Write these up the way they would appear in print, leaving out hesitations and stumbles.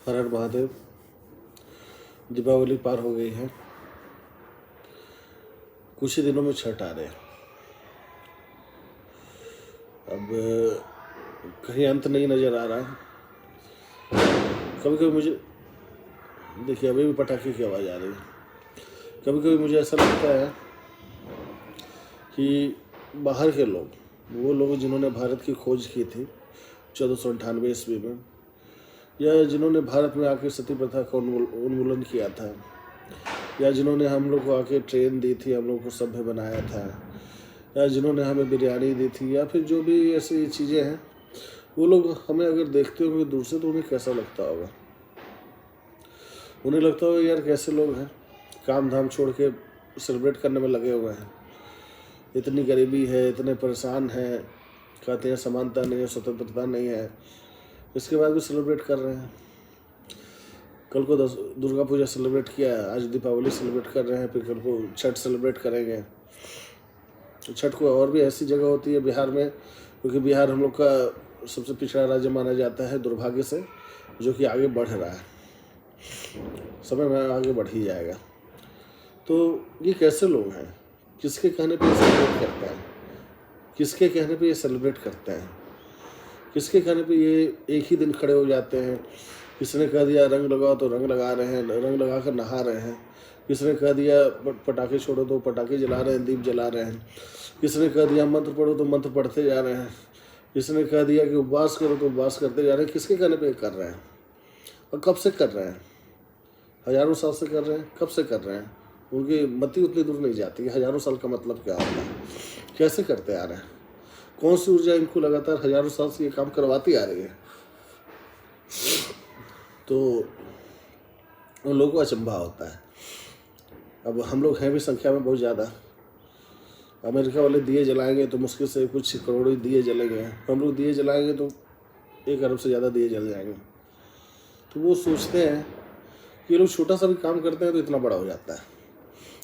हर हर महादेव। दीपावली पार हो गई है, कुछ ही दिनों में छठ आ रहे हैं। अब कहीं अंत नहीं नज़र आ रहा है। कभी कभी मुझे देखिए, अभी भी पटाखे की आवाज़ आ रही है। कभी कभी मुझे ऐसा लगता है कि बाहर के लोग, वो लोग जिन्होंने भारत की खोज की थी 1498 ईस्वी में, या जिन्होंने भारत में आके सती प्रथा का उन्मूलन किया था, या जिन्होंने हम लोग को आके ट्रेन दी थी, हम लोग को सभ्य बनाया था, या जिन्होंने हमें बिरयानी दी थी, या फिर जो भी ऐसी चीज़ें हैं, वो लोग हमें अगर देखते होंगे दूर से तो उन्हें कैसा लगता होगा। उन्हें लगता होगा यार कैसे लोग हैं, काम धाम छोड़ के सेलिब्रेट करने में लगे हुए हैं, इतनी गरीबी है, इतने परेशान हैं, कहते हैं समानता नहीं है, स्वतंत्रता नहीं है, इसके बाद भी सेलिब्रेट कर रहे हैं। कल को दुर्गा पूजा सेलिब्रेट किया, आज दीपावली सेलिब्रेट कर रहे हैं, फिर कल को छठ सेलिब्रेट करेंगे। छठ को और भी ऐसी जगह होती है बिहार में, क्योंकि बिहार हम लोग का सबसे पिछड़ा राज्य माना जाता है दुर्भाग्य से, जो कि आगे बढ़ रहा है, समय में आगे बढ़ ही जाएगा। तो ये कैसे लोग हैं, किसके कहने पे ये सेलिब्रेट करते हैं, किसके कहने पे ये सेलिब्रेट करते हैं, किसके कहने पे ये एक ही दिन खड़े हो जाते हैं। किसने कह दिया रंग लगाओ तो रंग लगा रहे हैं, रंग लगा कर नहा रहे हैं। किसने कह दिया पटाखे छोड़ो तो पटाखे जला रहे हैं, दीप जला रहे हैं। किसने कह दिया मंत्र पढ़ो तो मंत्र पढ़ते जा रहे हैं। किसने कह दिया कि उपवास करो तो उपवास करते जा रहे हैं। किसके कहने पे कर रहे हैं और कब से कर रहे हैं? हजारों साल से कर रहे हैं, कब से कर रहे हैं? उनकी मति उतनी दूर नहीं जाती। हजारों साल का मतलब क्या होता है, कैसे करते आ रहे हैं, कौन सी ऊर्जा इनको लगातार हजारों साल से ये काम करवाती आ रही है? तो उन लोगों को अचंभा होता है। अब हम लोग हैं भी संख्या में बहुत ज़्यादा। अमेरिका वाले दिए जलाएंगे तो मुश्किल से कुछ करोड़ों दिए जलेंगे, हम लोग दिए जलाएंगे तो 1 अरब से ज़्यादा दिए जल जाएंगे। तो वो सोचते हैं कि ये लोग छोटा सा भी काम करते हैं तो इतना बड़ा हो जाता है।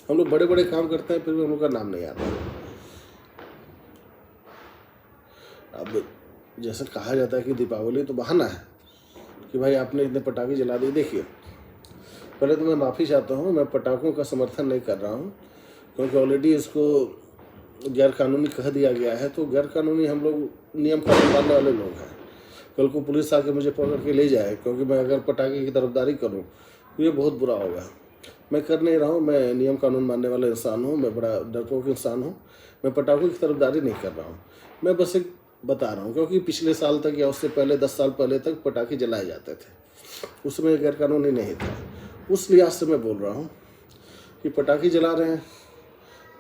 हम लोग बड़े बड़े काम करते हैं फिर भी हम लोग का नाम नहीं आता। अब जैसे कहा जाता है कि दीपावली तो बहाना है कि भाई आपने इतने पटाखे जला दिए। देखिए, पहले तो मैं माफ़ी चाहता हूँ, मैं पटाखों का समर्थन नहीं कर रहा हूँ, क्योंकि ऑलरेडी इसको गैर कानूनी कह दिया गया है। तो गैर कानूनी हम लोग नियम कानून मानने वाले लोग हैं। कल को पुलिस आके मुझे पकड़ के ले जाए क्योंकि मैं अगर पटाखे की तरफदारी करूँ तो ये बहुत बुरा होगा। मैं कर नहीं रहा हूँ, मैं नियम कानून मानने वाला इंसान हूँ, मैं बड़ा डरपोक इंसान हूँ। मैं पटाखों की तरफदारी नहीं कर रहा हूँ, मैं बस एक बता रहा हूँ, क्योंकि पिछले साल तक या उससे पहले 10 साल पहले तक पटाखे जलाए जाते थे, उसमें गैर कानूनी नहीं था। उस लिहाज से मैं बोल रहा हूँ कि पटाखे जला रहे हैं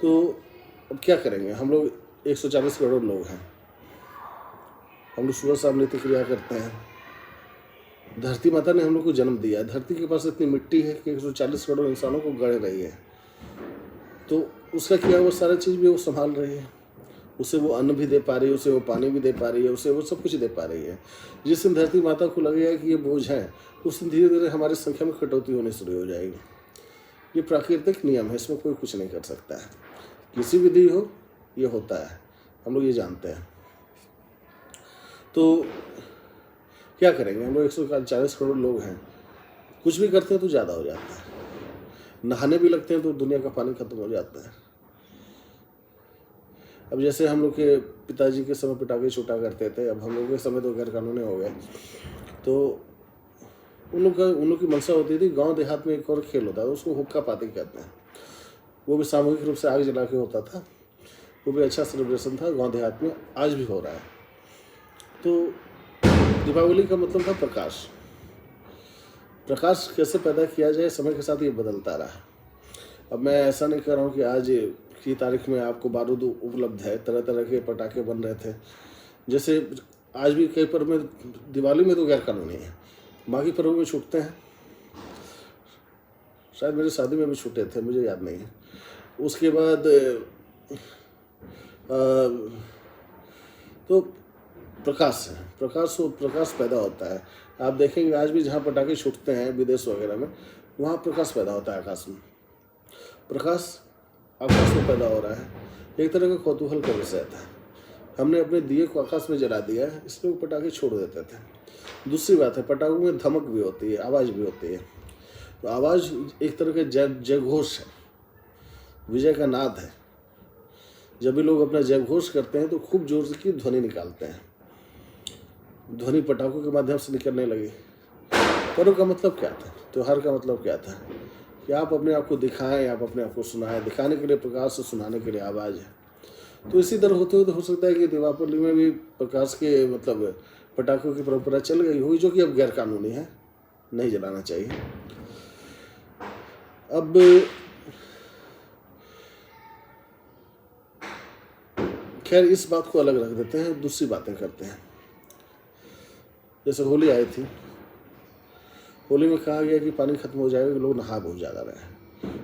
तो अब क्या करेंगे। हम लोग 140 करोड़ लोग हैं, हम लोग सुबह शाम नित्य क्रिया करते हैं। धरती माता ने हम लोग को जन्म दिया है, धरती के पास इतनी मिट्टी है कि 140 करोड़ इंसानों को गढ़ रही है। तो उसका क्या वो सारा चीज़ भी वो संभाल रही है, उसे वो अन्न भी दे पा रही है, उसे वो पानी भी दे पा रही है, उसे वो सब कुछ दे पा रही है। जिस दिन धरती माता को लगेगा कि ये बोझ है, उस दिन धीरे धीरे हमारी संख्या में कटौती होनी शुरू हो जाएगी। ये प्राकृतिक नियम है, इसमें कोई कुछ नहीं कर सकता है। किसी भी दी हो ये होता है, हम लोग ये जानते हैं। तो क्या करेंगे, हम लोग 140 करोड़ लोग हैं, कुछ भी करते हैं तो ज़्यादा हो जाता है। नहाने भी लगते हैं तो दुनिया का पानी खत्म हो जाता है। अब जैसे हम लोग के पिताजी के समय पटाखे छूटा करते थे, अब हम लोग के समय तो गैर कानूनी हो गए। तो उन लोग की मंशा होती थी। गांव देहात में एक और खेल होता था, उसको हुक्का पाती कहते हैं। वो भी सामूहिक रूप से आग जला के होता था, वो भी अच्छा सेलिब्रेशन था, गांव देहात में आज भी हो रहा है। तो दीपावली का मतलब था प्रकाश। प्रकाश कैसे पैदा किया जाए, समय के साथ ये बदलता रहा। अब मैं ऐसा नहीं कह रहा हूँ कि आज की तारीख में आपको बारूद उपलब्ध है, तरह तरह के पटाखे बन रहे थे। जैसे आज भी कई पर्व में, दिवाली में तो गैर कानूनी है, बाकी पर्वों में छूटते हैं। शायद मेरी शादी में भी छूटे थे, मुझे याद नहीं है। उसके बाद तो प्रकाश है, प्रकाश पैदा होता है। आप देखेंगे आज भी जहाँ पटाखे छूटते हैं विदेश वगैरह में, वहाँ प्रकाश पैदा होता है। आकाश में प्रकाश आकाश में पैदा हो रहा है, एक तरह का कौतूहल का विषय था। हमने अपने दिए को आकाश में जला दिया है, इसलिए वो पटाखे छोड़ देते थे। दूसरी बात है, पटाखों में धमक भी होती है, आवाज़ भी होती है। तो आवाज़ एक तरह का जयघोष है, विजय का नाद है। जब भी लोग अपना जयघोष करते हैं तो खूब जोर की ध्वनि निकालते हैं। ध्वनि पटाखों के माध्यम से निकलने लगी। पर्व का मतलब क्या था, त्यौहार का मतलब क्या था कि आप अपने आप को दिखाएं, आप अपने आप को सुनाएं। दिखाने के लिए प्रकाश, सुनाने के लिए आवाज़ है। तो इसी तरह होते हुए तो हो सकता है कि दीपावली में भी प्रकाश के मतलब पटाखों की परंपरा चल गई होगी, जो कि अब गैर कानूनी है, नहीं जलाना चाहिए। अब खैर इस बात को अलग रख देते हैं, दूसरी बातें करते हैं। जैसे होली आई थी, होली में कहा गया कि पानी खत्म हो जाएगा कि लोग नहा बहुत ज़्यादा रहे हैं।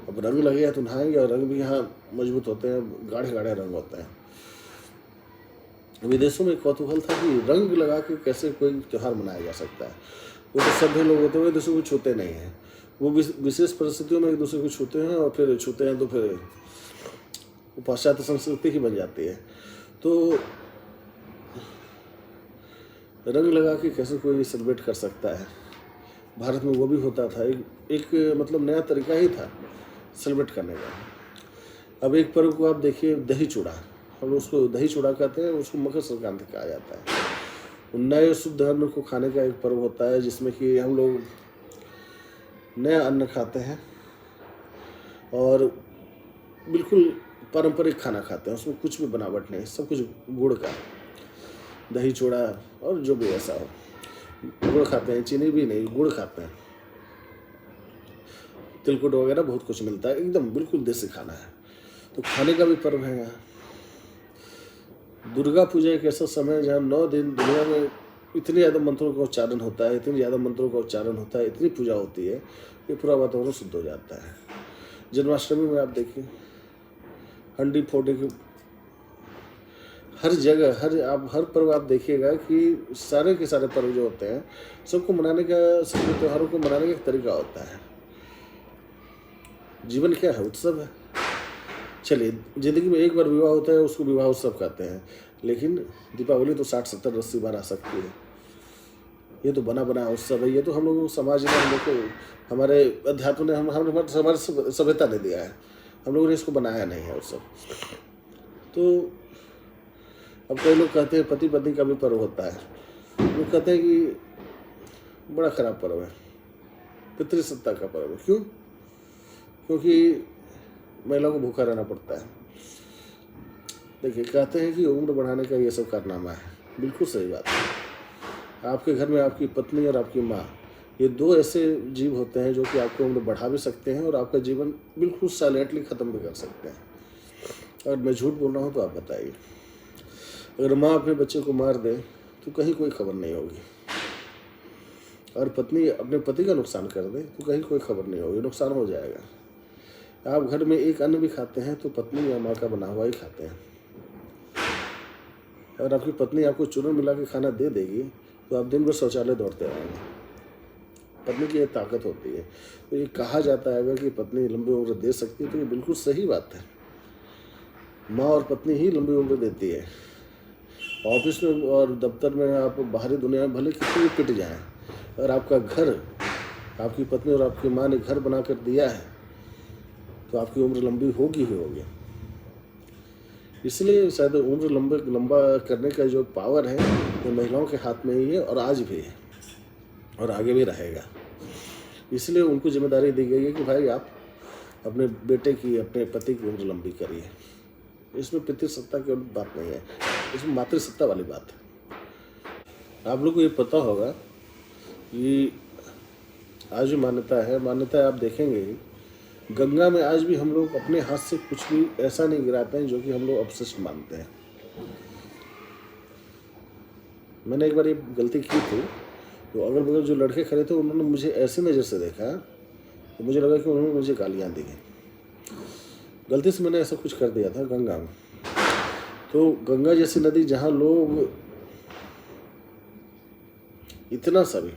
अब रंग लगे हैं तो नहाएंगे, और रंग भी यहाँ मजबूत होते हैं, गाढ़े गाढ़े रंग होते हैं। विदेशों में कौतूहल था कि रंग लगा के कैसे कोई त्यौहार मनाया जा सकता है। वो तो सभ्य लोग होते हुए एक दूसरे को छूते नहीं हैं, वो विशेष परिस्थितियों में एक दूसरे को छूते हैं, और फिर छूते हैं तो फिर पाश्चात्य संस्कृति ही बन जाती है। तो रंग लगा के कैसे कोई सेलिब्रेट कर सकता है। भारत में वो भी होता था, एक मतलब नया तरीका ही था सेलिब्रेट करने का। अब एक पर्व को आप देखिए, दही चूड़ा, हम उसको दही चूड़ा कहते हैं, उसको मकर संक्रांति कहा जाता है। नए शुद्ध अन्न को खाने का एक पर्व होता है, जिसमें कि हम लोग नया अन्न खाते हैं और बिल्कुल पारंपरिक खाना खाते हैं। उसमें कुछ भी बनावट नहीं, सब कुछ गुड़ का, दही चूड़ा और जो भी ऐसा हो, गुड़ खाते हैं, चीनी भी नहीं, गुड़ खाते हैं। तिलकुट वगैरह बहुत कुछ मिलता है, एकदम बिल्कुल देसी खाना है। तो खाने का भी पर्व है यहाँ। दुर्गा पूजा एक ऐसा समय है जहाँ 9 दिन दुनिया में इतने ज़्यादा मंत्रों का उच्चारण होता है, इतनी पूजा होती है कि पूरा वातावरण शुद्ध हो जाता है। जन्माष्टमी में आप देखिए, हंडी फोड़ने की हर जगह, हर पर्व आप देखिएगा कि सारे के सारे पर्व जो होते हैं, सबको मनाने का, सभी त्योहारों को मनाने का एक तरीका होता है। जीवन क्या है? उत्सव है। चलिए, ज़िंदगी में एक बार विवाह होता है, उसको विवाह उत्सव कहते हैं, लेकिन दीपावली तो 60, 70, 80 बार आ सकती है। ये तो बना बना उत्सव है। ये तो हम लोगों को समाज ने, हम लोग को, हमारे अध्यात्म ने, हमारे सभ्यता ने दिया है। हम लोगों ने इसको बनाया नहीं है उत्सव। तो अब कई लोग कहते हैं पति पत्नी का भी पर्व होता है। लोग कहते हैं कि बड़ा खराब पर्व है, पितृसत्ता का पर्व है। क्यों? क्योंकि महिला को भूखा रहना पड़ता है। देखिए, कहते हैं कि उम्र बढ़ाने का ये सब कारनामा है। बिल्कुल सही बात है। आपके घर में आपकी पत्नी और आपकी माँ, ये 2 ऐसे जीव होते हैं जो कि आपकी उम्र बढ़ा भी सकते हैं और आपका जीवन बिल्कुल साइलेंटली ख़त्म भी कर सकते हैं। और मैं झूठ बोल रहा हूँ तो आप बताइए। अगर माँ अपने बच्चे को मार दे तो कहीं कोई खबर नहीं होगी, और पत्नी अपने पति का नुकसान कर दे तो कहीं कोई खबर नहीं होगी, नुकसान हो जाएगा। आप घर में एक अन्न भी खाते हैं तो पत्नी या माँ का बना हुआ ही खाते हैं, और आपकी पत्नी आपको चूरन मिला के खाना दे देगी तो आप दिन भर शौचालय दौड़ते रहेंगे। पत्नी की ये ताकत होती है। तो ये कहा जाता है कि पत्नी लंबी उम्र दे सकती है, तो ये बिल्कुल सही बात है। माँ और पत्नी ही लंबी उम्र देती है। ऑफिस में और दफ्तर में, आप बाहरी दुनिया में भले कितने भी पिट जाएं, और आपका घर, आपकी पत्नी और आपकी माँ ने घर बना कर दिया है, तो आपकी उम्र लंबी होगी ही होगी। इसलिए शायद उम्र लंबा करने का जो पावर है वो महिलाओं के हाथ में ही है, और आज भी है और आगे भी रहेगा। इसलिए उनको जिम्मेदारी दी गई है कि भाई आप अपने बेटे की, अपने पति की उम्र लंबी करिए। इसमें पितृसत्ता की बात नहीं है, इसमें मातृसत्ता वाली बात है। आप लोग को ये पता होगा कि आज भी मान्यता है, आप देखेंगे गंगा में आज भी हम लोग अपने हाथ से कुछ भी ऐसा नहीं गिराते हैं जो कि हम लोग अपशिष्ट मानते हैं। मैंने एक बार ये गलती की थी, तो अगल बगल जो लड़के खड़े थे उन्होंने मुझे ऐसी नज़र से देखा तो मुझे लगा कि उन्होंने मुझे गालियाँ दी हैं। गलती से मैंने ऐसा कुछ कर दिया था गंगा में। तो गंगा जैसी नदी जहाँ लोग इतना सा भी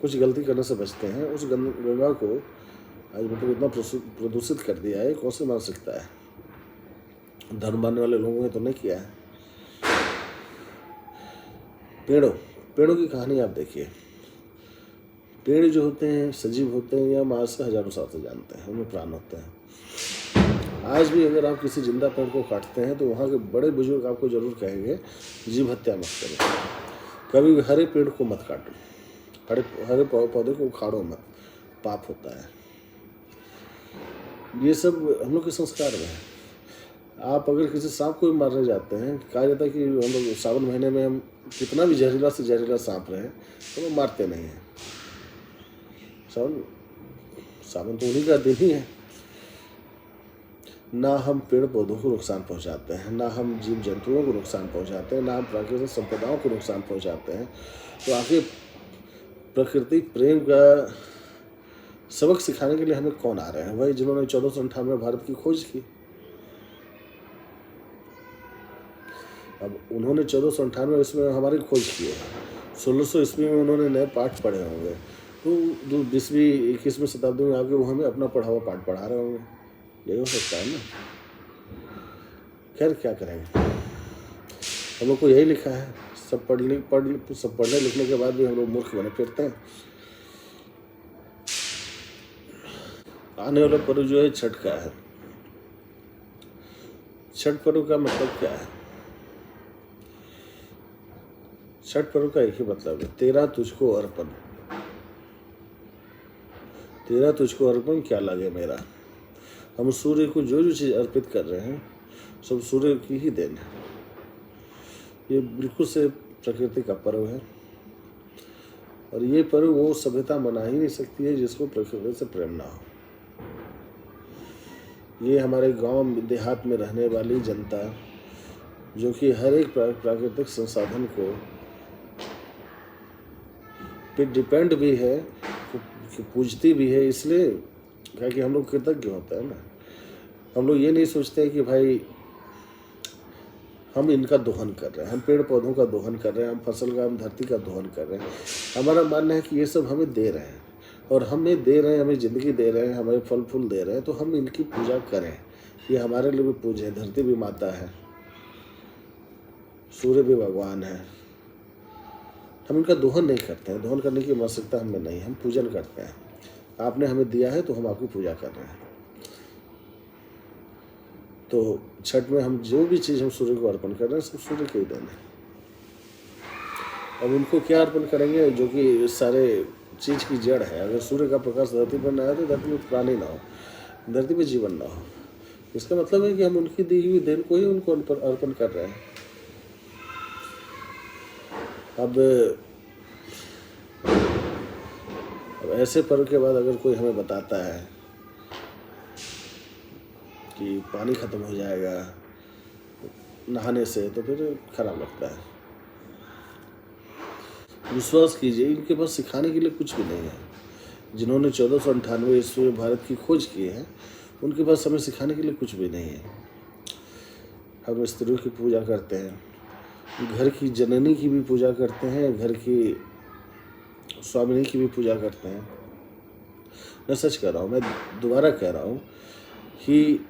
कुछ गलती करने से बचते हैं, उस गंगा को आज मतलब इतना प्रदूषित कर दिया है, कौन से मान सकता है? धर्म मानने वाले लोगों ने तो नहीं किया है। पेड़ों की कहानी आप देखिए। पेड़ जो होते हैं सजीव होते हैं, या आज से हजारों साल से जानते हैं, उनमें प्राण होते हैं। आज भी अगर आप किसी जिंदा पेड़ को काटते हैं तो वहाँ के बड़े बुजुर्ग आपको जरूर कहेंगे जीव हत्या मत करो, कभी भी हरे पेड़ को मत काटो, हरे पौधे को उखाड़ो मत, पाप होता है। ये सब हम लोग के संस्कार में है। आप अगर किसी सांप को भी मारने जाते हैं, कहा जाता है कि हम लोग सावन महीने में हम कितना भी जहरीला से जहरीला सांप रहे तो वो मारते नहीं हैं। सावन तो उन्हीं का दिन ही है। ना हम पेड़ पौधों को नुकसान पहुंचाते हैं, ना हम जीव जंतुओं को नुकसान पहुंचाते हैं, ना हम प्राकृतिक संपदाओं को नुकसान पहुंचाते हैं। तो आखिर प्रकृति प्रेम का सबक सिखाने के लिए हमें कौन आ रहे हैं? वही जिन्होंने 1498 में भारत की खोज की। अब उन्होंने 1498 ईस्वी में हमारी खोज की है, 1600 ईस्वी में उन्होंने नए पाठ पढ़े होंगे, तो 20वीं 21वीं शताब्दी में आके वो हमें अपना पढ़ा हुआ पाठ पढ़ा रहे होंगे। यही हो सकता है ना। खैर क्या करेंगे, हम लोग को यही लिखा है। सब पढ़ने लिखने के बाद भी हम लोग मूर्ख बने फिरते हैं। आने वाला पर्व जो है छठ का है। छठ पर्व का मतलब क्या है? छठ पर्व का एक ही मतलब है, तेरा तुझको अर्पण। तेरा तुझको अर्पण क्या लगे मेरा। हम सूर्य को जो जो चीज़ अर्पित कर रहे हैं सब सूर्य की ही देन है। ये बिल्कुल से प्रकृति का पर्व है, और ये पर्व वो सभ्यता मना ही नहीं सकती है जिसको प्रकृति से प्रेम ना हो। ये हमारे गांव देहात में रहने वाली जनता जो कि हर एक प्राकृतिक संसाधन को पे डिपेंड भी है, पूजती भी है, इसलिए क्या कि हम लोग कृतज्ञ होते हैं ना। हम लोग ये नहीं सोचते कि भाई हम इनका दोहन कर रहे हैं, हम पेड़ पौधों का दोहन कर रहे हैं, हम फसल का, हम धरती का दोहन कर रहे हैं। हमारा मानना है कि ये सब हमें दे रहे हैं, और हमें दे रहे हैं, हमें ज़िंदगी दे रहे हैं, हमें फल फूल दे रहे हैं, तो हम इनकी पूजा करें। ये हमारे लिए भी पूज्य है। धरती भी माता है, सूर्य भी भगवान है। हम इनका दोहन नहीं करते हैं, दोहन करने की आवश्यकता हमें नहीं है, हम पूजन करते हैं। आपने हमें दिया है तो हम आपकी पूजा कर रहे हैं। तो छठ में हम जो भी चीज़ हम सूर्य को अर्पण कर रहे हैं सब सूर्य को ही देना है। अब उनको क्या अर्पण करेंगे जो कि सारे चीज़ की जड़ है। अगर सूर्य का प्रकाश धरती पर ना आए तो धरती में प्राणी ना हो, धरती पे जीवन ना हो। इसका मतलब है कि हम उनकी दी हुई देन को ही उनको अर्पण कर रहे हैं। अब ऐसे पर्व के बाद अगर कोई हमें बताता है कि पानी खत्म हो जाएगा नहाने से, तो फिर खराब लगता है। विश्वास कीजिए, इनके पास सिखाने के लिए कुछ भी नहीं है। जिन्होंने 1498 ईस्वी में भारत की खोज की है, उनके पास हमें सिखाने के लिए कुछ भी नहीं है। हम स्त्रियों की पूजा करते हैं, घर की जननी की भी पूजा करते हैं, घर की स्वामिनी की भी पूजा करते हैं। मैं सच कह रहा हूँ, मैं दोबारा कह रहा हूँ कि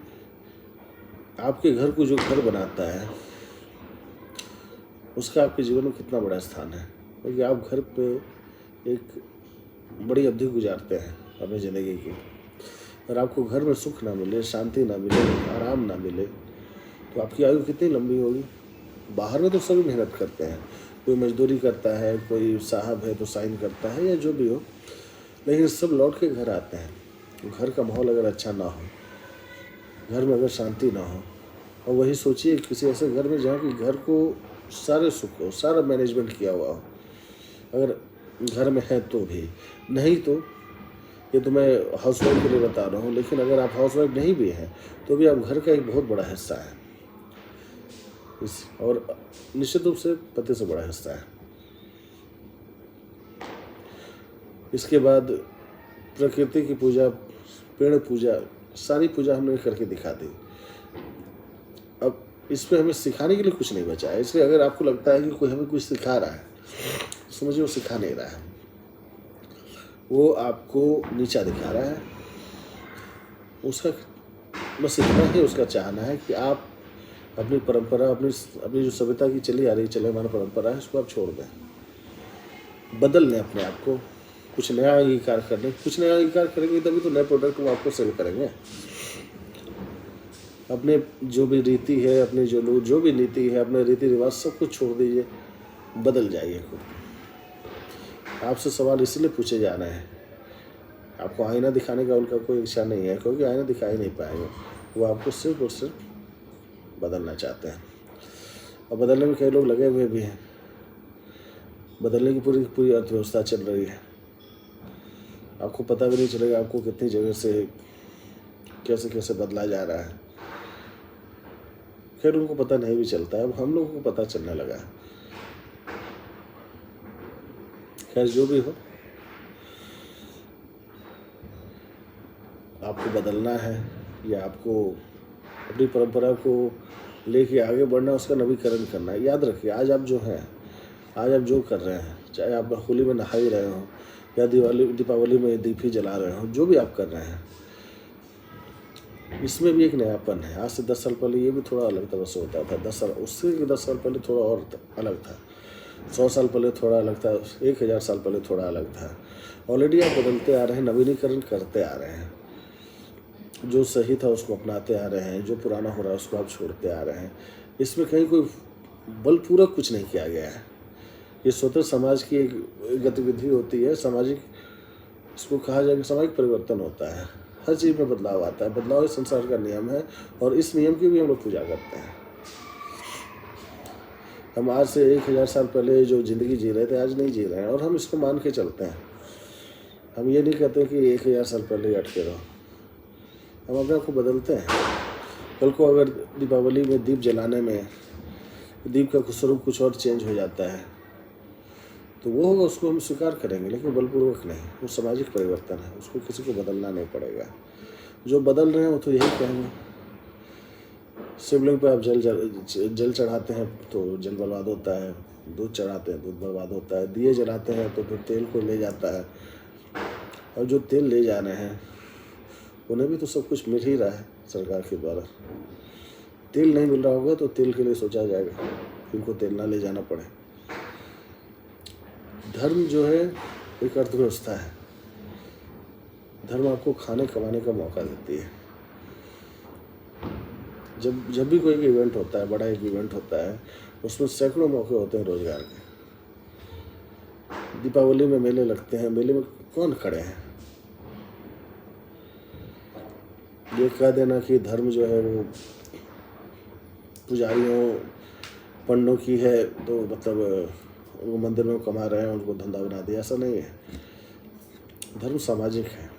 आपके घर को जो घर बनाता है उसका आपके जीवन में कितना बड़ा स्थान है। क्योंकि आप घर पे एक बड़ी अवधि गुजारते हैं अपनी ज़िंदगी की, और आपको घर में सुख ना मिले, शांति ना मिले, आराम ना मिले, तो आपकी आयु कितनी लंबी होगी। बाहर में तो सभी मेहनत करते हैं, कोई मजदूरी करता है, कोई साहब है तो साइन करता है, या जो भी हो, लेकिन सब लौट के घर आते हैं। घर का माहौल अगर अच्छा ना हो, घर में अगर शांति ना हो, और वही सोचिए किसी ऐसे घर में जहाँ की घर को सारे सुख हो, सारा मैनेजमेंट किया हुआ हो, अगर घर में है तो भी, नहीं तो ये तो मैं हाउसवाइफ के लिए बता रहा हूँ, लेकिन अगर आप हाउसवाइफ नहीं भी हैं तो भी आप घर का एक बहुत बड़ा हिस्सा है, और निश्चित रूप से पति से बड़ा हिस्सा है। इसके बाद प्रकृति की पूजा, पेड़ पूजा, सारी पूजा हमने करके दिखा दी। अब इसमें हमें सिखाने के लिए कुछ नहीं बचा है। इसलिए अगर आपको लगता है कि कोई हमें कुछ सिखा रहा है, समझिए वो सिखा नहीं रहा है, वो आपको नीचा दिखा रहा है। उसका बस इतना ही उसका चाहना है कि आप अपनी परंपरा, अपनी जो सभ्यता की चली आ रही चले माना परंपरा है, उसको आप छोड़ दें। बदल लें अपने आप को, कुछ नया अंगीकार कर लें। कुछ नया अंगीकार करेंगे तभी तो नए प्रोडक्ट वो आपको सेल करेंगे। अपने जो भी रीति है, अपनी जो भी नीति है, अपने रीति रिवाज सब कुछ छोड़ दीजिए, बदल जाइए खुद। आपसे सवाल इसलिए पूछे जा रहे हैं, आपको आईना दिखाने का उनका कोई इच्छा नहीं है, क्योंकि आईना दिखा ही नहीं पाएंगे। वो आपको सिर्फ और सिर्फ बदलना चाहते हैं, और बदलने में कई लोग लगे हुए भी हैं। बदलने की पूरी पूरी अर्थव्यवस्था चल रही है, आपको पता भी नहीं चलेगा आपको कितनी जगह से कैसे कैसे बदला जा रहा है। खैर उनको पता नहीं भी चलता है, अब हम लोगों को पता चलने लगा है। खैर जो भी हो, आपको बदलना है या आपको अपनी परंपरा को लेके आगे बढ़ना, उसका नवीकरण करना है। याद रखिए, आज आप जो हैं, आज आप जो कर रहे हैं, चाहे आप होली में नहा ही रहे हो या दीपावली में दीप ही जला रहे हो, जो भी आप कर रहे हैं, इसमें भी एक नयापन है। आज से 10 साल पहले ये भी थोड़ा अलग तरह से होता था। 10 साल उससे 10 साल पहले थोड़ा और अलग था। 100 साल पहले थोड़ा अलग था, 1000 साल पहले थोड़ा अलग था। ऑलरेडी आप बदलते आ रहे हैं, नवीनीकरण करते आ रहे हैं। जो सही था उसको अपनाते आ रहे हैं, जो पुराना हो रहा है उसको आप छोड़ते आ रहे हैं। इसमें कहीं कोई बलपूर्वक कुछ नहीं किया गया है। ये स्वतः समाज की एक गतिविधि होती है, सामाजिक, इसको कहा जाए कि सामाजिक परिवर्तन होता है। हर चीज़ में बदलाव आता है, बदलाव इस संसार का नियम है, और इस नियम की भी हम लोग पूजा करते हैं। हम आज से 1000 साल पहले जो ज़िंदगी जी रहे थे, आज नहीं जी रहे हैं, और हम इसको मान के चलते हैं। हम ये नहीं कहते कि 1000 साल पहले ही अटके रहो, हम अपने आप को बदलते हैं। कल को अगर दीपावली में दीप जलाने में दीप का स्वरूप कुछ और चेंज हो जाता है तो वो होगा, उसको हम स्वीकार करेंगे, लेकिन बलपूर्वक नहीं। वो सामाजिक परिवर्तन है, उसको किसी को बदलना नहीं पड़ेगा। जो बदल रहे हैं वो तो यही कहेंगे। शिवलिंग पे आप जल चढ़ाते हैं तो जल बर्बाद होता है, दूध चढ़ाते हैं दूध बर्बाद होता है, दिए जलाते हैं तो फिर तेल को ले जाता है, और जो तेल ले जा रहे हैं उन्हें भी तो सब कुछ मिल ही रहा है सरकार के द्वारा। तेल नहीं मिल रहा होगा तो तेल के लिए सोचा जाएगा कि उनको तेल ना ले जाना पड़े। धर्म जो है एक अर्थव्यवस्था है। धर्म आपको खाने कमाने का मौका देती है। जब भी कोई इवेंट होता है, बड़ा एक इवेंट होता है, उसमें सैकड़ों मौके होते हैं रोजगार के। दीपावली में मेले लगते हैं, मेले में कौन खड़े हैं? ये कह देना कि धर्म जो है वो पुजारियों पंडों की है, तो मतलब वो मंदिर में कमा रहे हैं, उनको धंधा बना दिया, ऐसा नहीं है। धर्म सामाजिक है।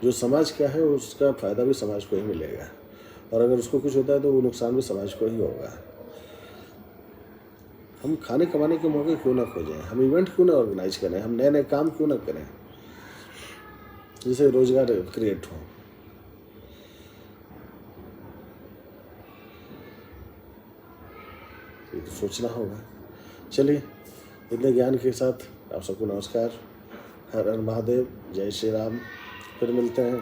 जो समाज क्या है उसका फायदा भी समाज को ही मिलेगा, और अगर उसको कुछ होता है तो वो नुकसान भी समाज को ही होगा। हम खाने कमाने के मौके क्यों ना खोजें, हम इवेंट क्यों ना ऑर्गेनाइज करें, हम नए नए काम क्यों ना करें जिससे रोजगार क्रिएट हो। ये तो सोचना होगा। चलिए, इतने ज्ञान के साथ आप सबको नमस्कार। हर हर महादेव, जय श्री राम। फिर मिलते हैं।